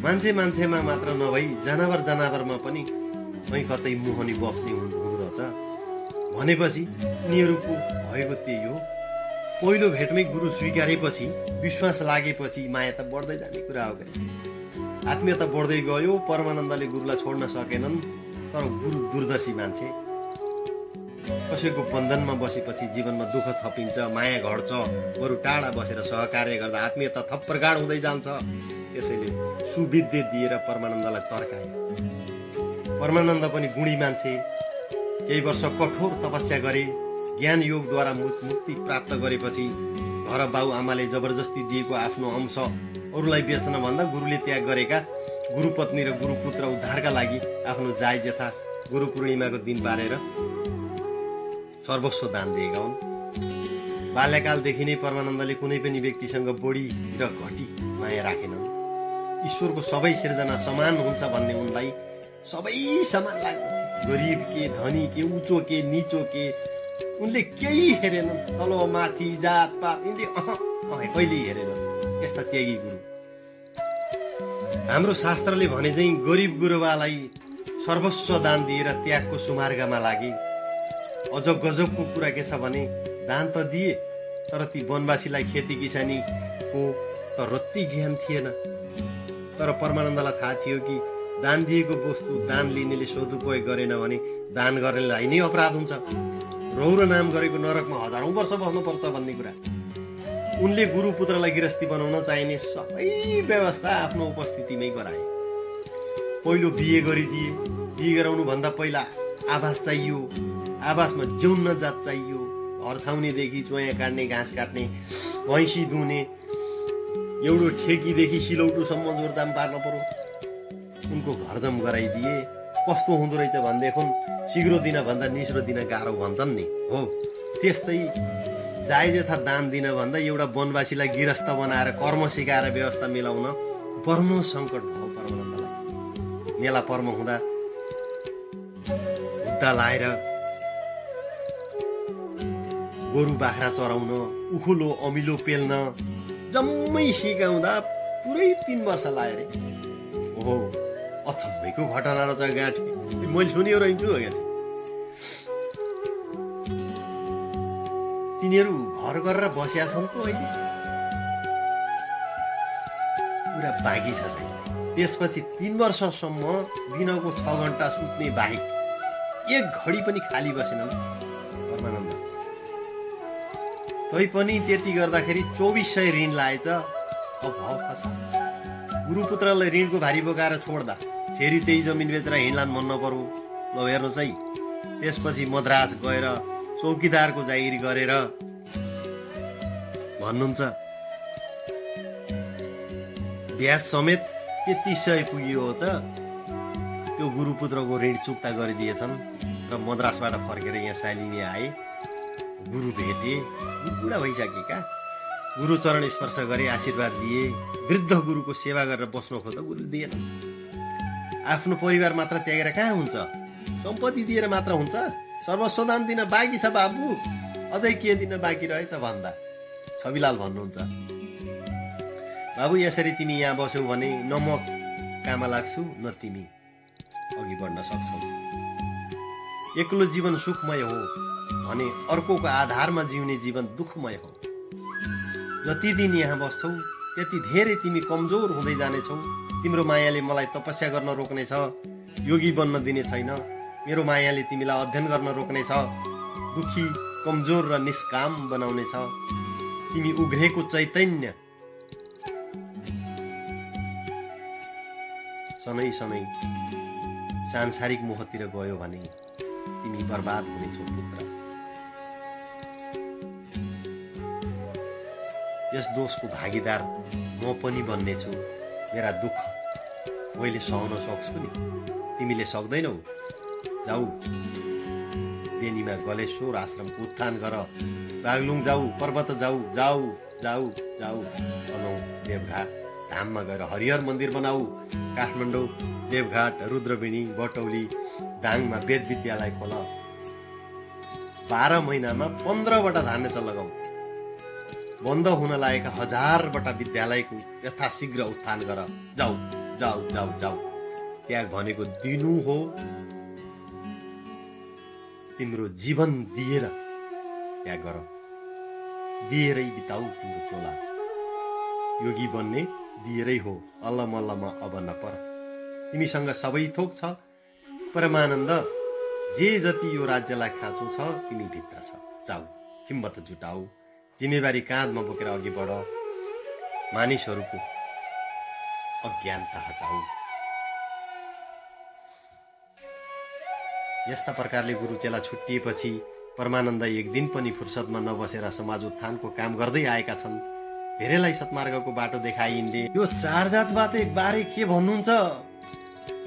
मान्छेमा मात्र नभई जनावरमा पनि कतै मोहनी बस्ने हुँदो रहेछ भनेपछि यिनीहरूको भएको त्यही हो। पहिलो भेटमै गुरु स्वीकारेपछि, विश्वास लागेपछि माया त बढ्दै जाने कुरा हो। आत्मीयता बढ्दै गयो। परमानन्दले गुरुलाई छोड्न सकेनन्। तर गुरु दूरदर्शी मान्छे। कसैको बन्धनमा बसेपछि जीवनमा दुःख थपिन्छ, माया घट्छ। बरु टाढा बसेर सहकार्य गर्दा आत्मीयता थप प्रगाढ हुँदै जान्छ। त्यसैले सुविद्य दिएर परमानन्दलाई तर्काए। परमानन्द पनि गुणी मान्छे। केही वर्ष कठोर तपस्या गरे। ज्ञान योगद्वारा मुक्ति प्राप्त गरेपछि घर बाउ आमाले जबरजस्ती दिएको आफ्नो अंश अरूलाई बेच्न भन्दा गुरुले त्याग गरेका गुरुपत्नी र गुरुपुत्र उद्धारका लागि आफ्नो जायज यथा गुरु पूर्णिमाको दिन बारेर सर्वस्व दान दिएका हुन्। बाल्यकालदेखि नै परमानन्दले कुनै पनि व्यक्तिसँग बढी र घटी माया राखेनन्। ईश्वरको सबै सिर्जना समान हुन्छ भन्ने उनलाई सबै समान लाग्दथे। गरिब के, धनी के, उचो के, निचो के, उनले केही हेरेनन्। तल माथि जात पात यिनले कहिल्यै हेरेनन्। यस्ता त्यागी गुरु। हाम्रो शास्त्रले भने चाहिँ गरिब गुरुबालाई सर्वस्व दान दिएर त्यागको सुमार्गमा लागे। अझ गजबको कुरा के छ भने दान त दिए, तर ती वनवासीलाई खेती किसानीको त रत्ती ज्ञान थिएन। तर परमानन्दलाई थाहा थियो कि दान दिएको वस्तु दान लिनेले सदुपयोग गरेन भने दान गर्नेलाई नै अपराध हुन्छ। रौरो नाम गरेको नरकमा हजारौं वर्ष बस्नुपर्छ भन्ने कुरा। उनले गुरुपुत्रलाई गृहस्थी बनाउन चाहिने सबै व्यवस्था आफ्नो उपस्थितिमै गराए। पहिलो बिहे गरिदिए। बिहे गराउनु भन्दा पहिला आवास चाहियो। आवासमा जौन जात चाहियो। घर छाउनेदेखि चोया काट्ने, घाँस काट्ने, भैँसी दुने, एउटा ठेकीदेखि सिलौटोसम्म जोरदाम पार्न पर्यो। उनको घरदम गराइदिए। कस्तो हुँदो रहेछ भनेदेखि सिग्रो दिन भन्दा निस्रो दिन गाह्रो भन्छन् नि हो। त्यस्तै जायज यथा दान दिन भन्दा एउटा वनवासीलाई गिरस्थ बनाएर कर्म सिकाएर व्यवस्था मिलाउन परम सङ्कट भयो परमानन्दलाई। मेला पर्व हुँदा हुद्दा लाएर गोरु बाख्रा चराउन, उखुलो अमिलो पेल्न जम्मै सिकाउँदा पुरै 3 वर्ष लाग्यो रे। ओहो अचम्मैको घटना रहेछ गाँठी, मैले सुनियो रहन्छु हो गाँठी। तिनीहरू घर गरेर बसिया छन् त अहिले, पुरा बाँकी छ चाहिँ। त्यसपछि 3 वर्षसम्म दिनको 6 घण्टा सुत्ने बाहेक 1 घडी पनि खाली बसेनन् परमानन्द। तै पनि त्यति गर्दाखेरि 2400 ऋण लाएछ। अब गुरुपुत्रलाई ऋणको भारी बोकाएर छोड्दा फेरि त्यही जमिन बेचेर हिँड्लान मन नपरौँ ल हेर्नुहोस् है। त्यसपछि मद्रास गएर चौकीदारको जागिरी गरेर भन्नुहुन्छ ब्याज समेत 3300 पुग्यो त त्यो गुरुपुत्रको ऋण चुक्ता गरिदिएछन्। र मद्रासबाट फर्केर यहाँ सालिनी आए, गुरु भेटे, बुढा भइसकेका, गुरु चरण स्पर्श गरे, आशीर्वाद लिए। वृद्ध गुरुको सेवा गरेर बस्नु खोज्दा गुरुले दिएन। आफ्नो परिवार मात्र त्यागेर कहाँ हुन्छ, सम्पत्ति दिएर मात्र हुन्छ। सर्वस्व दान दिन बाँकी छ बाबु, अझै के दिन बाँकी रहेछ भन्दा छविलाल भन्नुहुन्छ बाबु यसरी तिमी यहाँ बस्यौ भने न म काममा लाग्छु न तिमी अघि बढ्न सक्छौ। एक्लो जीवन सुखमय हो भने अर्कोको आधारमा जिउने जीवन दुःखमय हो। जति दिन यहाँ बस्छौ त्यति धेरै तिमी कमजोर हुँदै जानेछौ। तिम्रो मायाले मलाई तपस्या गर्न रोक्नेछ, योगी बन्न दिने छैन। मेरो मायाले तिमीलाई अध्ययन गर्न रोक्नेछ, दुखी कमजोर र निष्काम बनाउनेछ। तिमी उघ्रेको चैतन्य सनै सनै सांसारिक मोहतिर गयो भने तिमी बर्बाद हुनेछौ पुत्र। यस दोषको भागीदार म पनि बन्नेछु। मेरा दुःख मैले सहन सक्छु नि, तिमीले सक्दैनौ। जाऊ बेनीमा गलेश्वर आश्रमको उत्थान गर, बागलुङ जाऊ, पर्वत जाऊ, जाऊ जाऊ जाऊ तनौ देवघाट धाममा गएर हरिहर मन्दिर बनाऊ। काठमाडौँ, देवघाट, रुद्रवेणी, बटौली, दाङमा वेद विद्यालय खोल। 12 महिनामा 15वटा धान्यचल लगाऊ। बन्द हुन लागेका 1000वटा विद्यालयको यथाशीघ्र उत्थान गर। जाऊ जाऊ जाऊ जाऊ। त्याग भनेको दिनु हो। तिम्रो जीवन दिएर त्याग गर, दिएरै बिताऊ तिम्रो चोला। योगी बन्ने दिएरै हो, अल्लमल्लमा अब नपर। तिमीसँग सबै थोक छ परमानन्द। जे जति यो राज्यलाई खाँचो छ तिमी भित्र छ। जाऊ, हिम्मत जुटाऊ, जिम्मेवारी काँधमा बोकेर अघि बढ। मानिसहरूको अज्ञानता हटाऊ। यस्ता प्रकारले गुरुचेला छुट्टिएपछि परमानन्द एक दिन पनि फुर्सदमा नबसेर समाज उत्थानको काम गर्दै आएका छन्। धेरैलाई सत्मार्गको बाटो देखाइ यिनले यो 4 जातबाट बारे के भन्नुहुन्छ,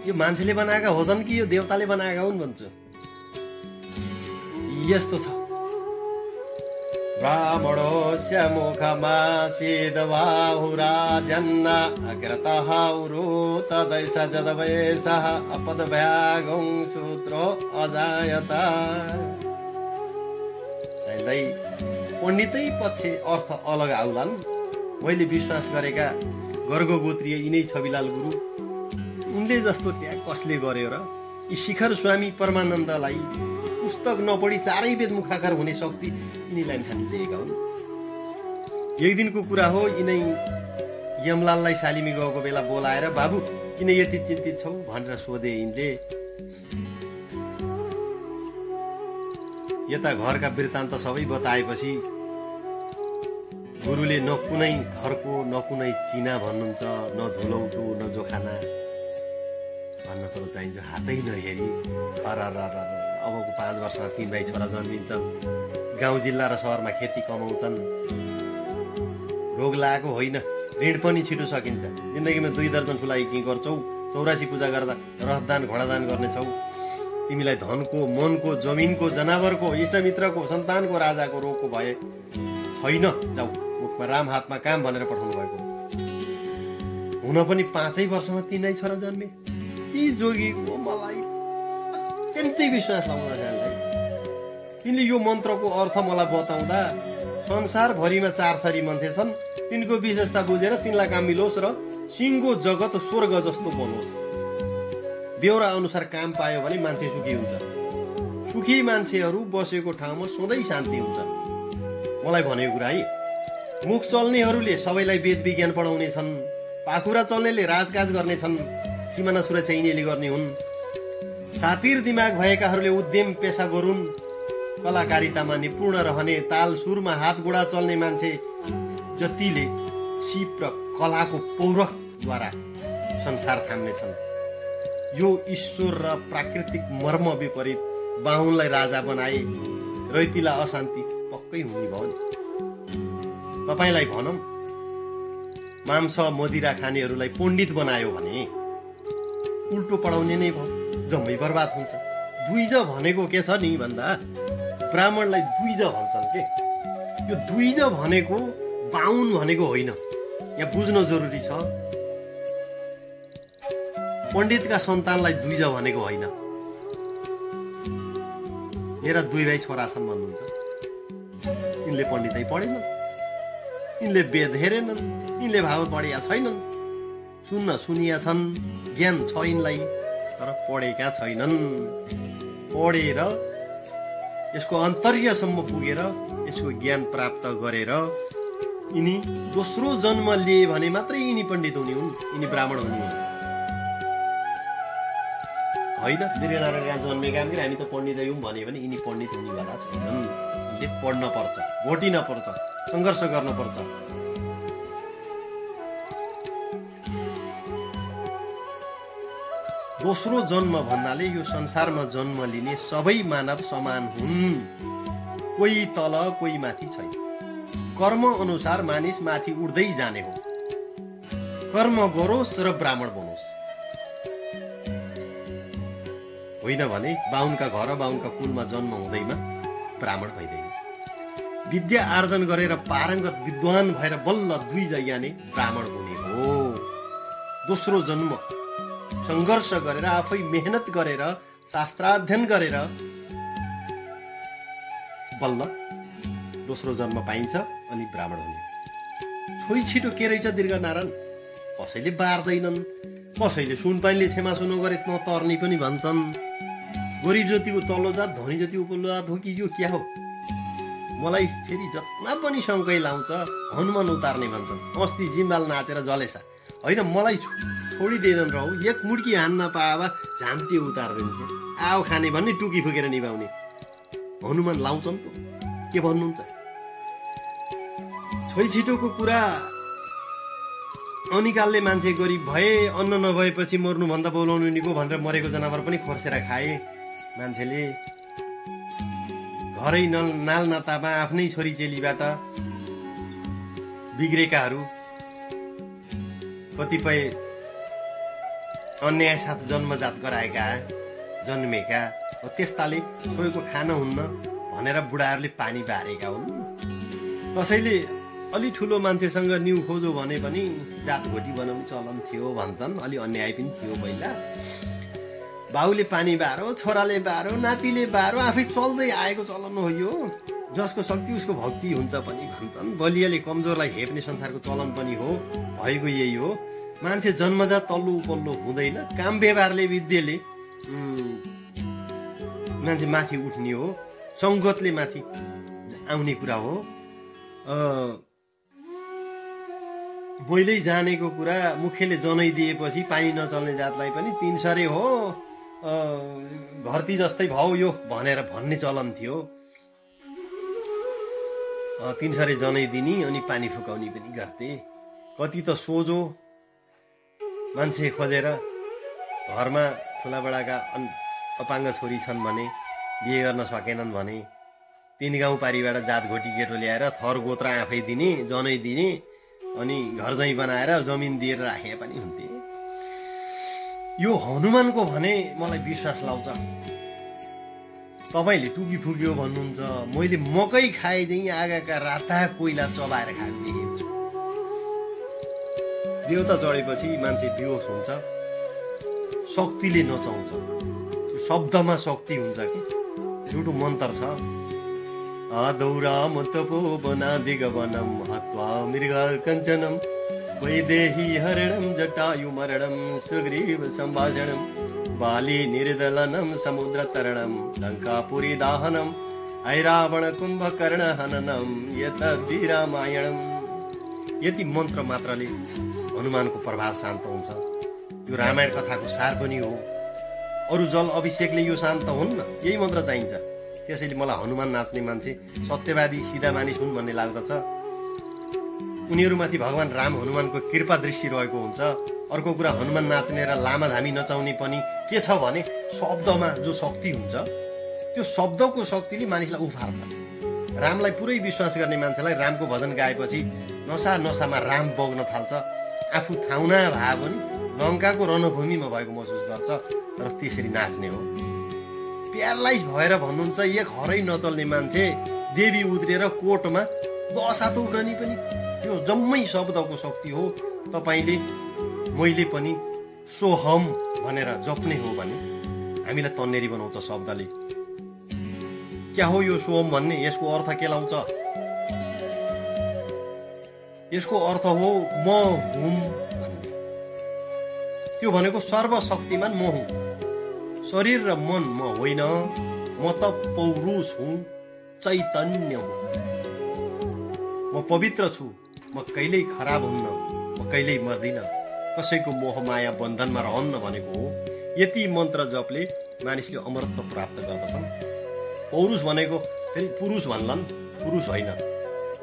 यो मान्छेले बनाएका होछन् कि यो देवताले बनाएका हुन् भन्छु। यस्तो छ ब्राह्मणोस्य मुखमासीद्बाहुराजन्न अग्रतः उरुत दैस जदवैसः अपदभ्यागं सूत्रो अजायता। सायदै पण्डितै पछि अर्थ अलग आउलान्। मैले विश्वास गरेका गर्गगोत्रीय यिनै छविलाल गुरु, उनले जस्तो त्याग कसले गर्यो र? यी शिखर स्वामी परमानन्दलाई पुस्तक नपढी 4 वेद मुखाकार हुने शक्ति यिनीलाई छानी दिएका हुन्। एक दिनको कुरा हो, यिनै यमलाललाई सालिमी गएको बेला बोलाएर बाबु किन यति चिन्तित छौ भनेर सोधे यिनले। यता घरका वृत्तान्त सबै बताएपछि गुरुले न कुनै धर्को न कुनै चिना भन्नुहुन्छ, न धुलौटो न जोखाना भन्न कुरो चाहिन्छ। हातै नहेरी अबको 5 वर्षमा 3 भाइ छोरा जन्मिन्छन्। गाउँ जिल्ला र सहरमा खेती कमाउँछन्। रोग लागेको होइन, ऋण पनि छिटो सकिन्छ। जिन्दगीमा 2 दर्जन ठुला यज्ञ गर्छौ, 84 पूजा गर्दा रथदान घोडादान गर्नेछौ। तिमीलाई धनको, मनको, जमिनको, जनावरको, इष्टमित्रको, सन्तानको, राजाको रोगको भय छैन। जाऊ, मुखमा राम हातमा काम भनेर पठाउनु भएको हुन पनि 5 वर्षमा 3 छोरा जन्मे। ती जोगीको मलाई अत्यन्तै विश्वास आउँदा जान्दै तिनले यो मन्त्रको अर्थ मलाई बताउँदा संसारभरिमा 4 थरी मान्छे छन्, तिनको विशेषता बुझेर तिनलाई काम मिलोस् र सिङ्गो जगत स्वर्ग जस्तो बनोस्। बेहोरा अनुसार काम पायो भने मान्छे सुखी हुन्छ। सुखी मान्छेहरू बसेको ठाउँमा सधैँ शान्ति हुन्छ। मलाई भनेको कुरा है, मुख चल्नेहरूले सबैलाई वेद विज्ञान पढाउने छन्, पाखुरा चल्नेले राजकाज गर्ने छन्, सिमाना सुरक्षा यिनीहरूले गर्ने हुन्। सातिर दिमाग भएकाहरूले उद्यम पेसा गरून्, कलाकारितामा निपुण रहने, ताल सुरमा हात गोडा चल्ने मान्छे जतिले सिप र कलाको पौरखद्वारा संसार थाम्नेछन्। यो ईश्वर र प्राकृतिक मर्म विपरीत बाहुनलाई राजा बनाए रैतिला अशान्ति पक्कै हुने भयो नि। तपाईलाई भनौँ, मांस मदिरा खानेहरूलाई पण्डित बनायो भने उल्टो पढाउने नै भयो, जम्मै बर्बाद हुन्छ। दुईज भनेको के छ नि भन्दा ब्राह्मणलाई दुईज भन्छन् के। यो दुईज भनेको बाहुन भनेको होइन, यहाँ बुझ्न जरुरी छ। पण्डितका सन्तानलाई दुईज भनेको होइन। मेरा 2 भाइ छोरा छन् भन्नुहुन्छ, यिनले पण्डितै पढेनन्, यिनले वेद हेरेनन्, यिनले भागवत पढेका छैनन्, सुन्न सुनिया छन्, ज्ञान छ यिनलाई तर पढेका छैनन्। पढेर यसको अन्तर्यसम्म पुगेर यसको ज्ञान प्राप्त गरेर यिनी दोस्रो जन्म लिए भने मात्रै यिनी पण्डित हुने हुन्, यिनी ब्राह्मण हुने हुन्। होइन, दीर्घनारायण यहाँ जन्मेका हामी त पण्डित हौँ भन्यो भने यिनी पण्डित हुनेवाला छैनन्। यिनले पढ्न पर्छ, घोटिन पर्छ, सङ्घर्ष गर्न पर्छ। दोस्रो जन्म भन्नाले यो संसारमा जन्म लिने सबै मानव समान हुन्, कोही तल कोही माथि छैन। कर्म अनुसार मानिस माथि उड्दै जाने हो। कर्म गरोस् र ब्राह्मण बनोस्, होइन भने बाहुनका घर बाहुनका कुलमा जन्म हुँदैमा ब्राह्मण भइदैन। विद्या आर्जन गरेर पारङ्गत विद्वान भएर बल्ल 2 जग्गाने ब्राह्मण हुने हो। दोस्रो जन्म सङ्घर्ष गरेर आफै मेहनत गरेर शास्त्राध्ययन गरेर बल्ल दोस्रो जन्म पाइन्छ अनि ब्राह्मण हुने। छोइ छिटो के रहेछ दीर्घनारायण, कसैले बार्दैनन्, कसैले सुनपानीले क्षमा सुनो गरे नतर्ने पनि भन्छन्। गरिब जतिको तल्लो जात, धनी जति उपल्लो जात हो कि यो क्या हो? मलाई फेरि जतना पनि शङ्कै लाउँछ हनुमान उतार्ने भन्छन्। अस्ति जिम्बाल नाचेर जलेसा होइन, मलाई छोडिदिएनन् र 1 मुड्की हान्न पाए झाम्टी उतारिदिन्थ्यो। आओ खाने भन्ने टुकी फुकेर निभाउने हनुमान लाउँछन् त। के भन्नुहुन्छ? छोइ छिटोको कुरा अनिकालले मान्छे गरिब भए, अन्न नभएपछि मर्नुभन्दा बोलाउनु निको भनेर मरेको जनावर पनि खोर्सेर खाए मान्छेले। घरै नाल नातामा आफ्नै छोरी चेलीबाट बिग्रेकाहरू कतिपय अन्याय साथ जन्मजात गराएका जन्मेका त्यस्ताले छोएको खान हुन्न भनेर बुढाहरूले पानी बारेका हुन्। कसैले अलि ठुलो मान्छेसँग न्यु खोजो भने पनि जात घोटी बनाउने चलन थियो भन्छन्। अलि अन्याय पनि थियो पहिला। बाउले पानी बारो, छोराले बारो, नातिले बारो, आफै चल्दै आएको चलन हो यो। जसको शक्ति उसको भक्ति हुन्छ पनि भन्छन्। बलियाले कमजोरलाई हेप्ने संसारको चलन पनि हो, भएको यही हो। मान्छे जन्मजात तल्लो उपल्लो हुँदैन, काम व्यवहारले विद्याले मान्छे माथि उठ्ने हो, सङ्गतले माथि आउने कुरा हो। मैले जानेको कुरा मुखेले जनै दिएपछि पानी नचल्ने जातलाई पनि 3 सरे हो, घरती जस्तै भाउ यो भनेर भन्ने चलन थियो। 3 सरे जनै दिने अनि पानी फुकाउने पनि गर्थे। कति त सोझो मान्छे खोजेर घरमा ठुलाबडाका अपाङ्ग छोरी छन् भने बिहे गर्न सकेनन् भने 3 गाउँ पारीबाट जात घोटी केटो ल्याएर थर गोत्र आफै दिने, जनै दिने, अनि घर जैँ बनाएर जमिन दिएर राखे पनि हुन्थे। यो हनुमानको भने मलाई विश्वास लाउँछ। तपाईँले टुकी फुक्यो भन्नुहुन्छ, मैले मकै खाएदेखि आगाका राता कोइला चबाएर खाएको देखेको छु। देउता चढेपछि मान्छे बेहोस हुन्छ, शक्तिले नचाउँछ। त्यो शब्दमा शक्ति हुन्छ कि एउटा मन्त्र छ, आदौरा मतपो बना दिगवनम हत्वा मृग कञ्चनम वैदेही हरणम जटायु मरणम सुग्रीव सम्भाषणम बाली निर्दलनम समुद्र तरणम लंकापुरी दाहनम ऐरावण कुम्भकर्ण हननम यतद् रामायणम। यति मन्त्र मात्रले हनुमानको प्रभाव शान्त हुन्छ। यो रामायण कथाको सार पनि हो। अरू जल अभिषेकले यो शान्त हुन्न, यही मन्त्र चाहिन्छ। त्यसैले मलाई हनुमान नाच्ने मान्छे सत्यवादी सिधा मानिस हुन् भन्ने लाग्दछ। उनीहरूमाथि भगवान राम हनुमानको कृपा दृष्टि रहेको हुन्छ। अर्को कुरा, हनुमान नाच्ने र लामा धामी नचाउने पनि के छ भने शब्दमा जो शक्ति हुन्छ त्यो शब्दको शक्तिले मानिसलाई उफार्छ। रामलाई पुरै विश्वास गर्ने मान्छेलाई रामको भजन गाएपछि नसामा राम बग्न थाल्छ। आफू थाउना भए पनि लङ्काको रणभूमिमा भएको महसुस गर्छ र त्यसरी नाच्ने हो। प्यारलाइज भएर भन्नुहुन्छ एक हरै नचल्ने मान्छे देवी उत्रेर कोटमा 10 हात उक्रनी पनि। यो जम्मै शब्दको शक्ति हो। तपाईँले मैले पनि सोहम भनेर जप्ने हो भने हामीलाई तन्नेरी बनाउँछ शब्दले। क्या हो यो सोहम भन्ने? यसको अर्थ के लाउँछ? यसको अर्थ हो म हुँ भन्ने। त्यो भनेको सर्वशक्तिमान म हुँ। शरीर र मन म होइन, म त पौरुष हुँ, चैतन्य हुँ। म पवित्र छु, म कहिल्यै खराब हुन्न, म कहिल्यै मर्दिन, कसैको मोह माया बन्धनमा रहन्न भनेको हो। यति मन्त्र जपले मानिसले अमरत्व प्राप्त गर्दछन्। पौरुष भनेको फेरि पुरुष भन्लान्, पुरुष होइन।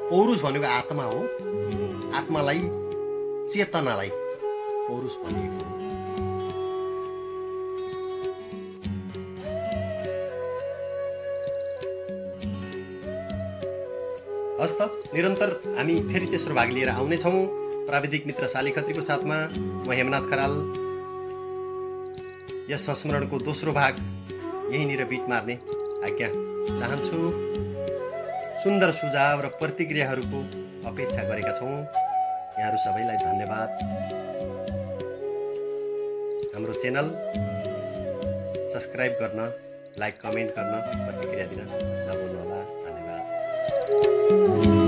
पौरुष भनेको आत्मा हो। आत्मालाई, चेतनालाई पौरुष भनिएको हो। हस्त निरन्तर हामी फेरि तेस्रो भाग लिएर आउनेछौँ। प्राविधिक मित्र शाली खत्रीको साथमा म हेमनाथ खराल। यस संस्मरणको दोस्रो भाग यहीँनिर बिट मार्ने आज्ञा चाहन्छु। सुन्दर सुझाव र प्रतिक्रियाहरूको अपेक्षा गरेका छौँ। यहाँहरू सबैलाई धन्यवाद। हाम्रो च्यानल सब्सक्राइब गर्न, लाइक कमेन्ट गर्न, प्रतिक्रिया दिन नभुल्नुहोला। धन्यवाद।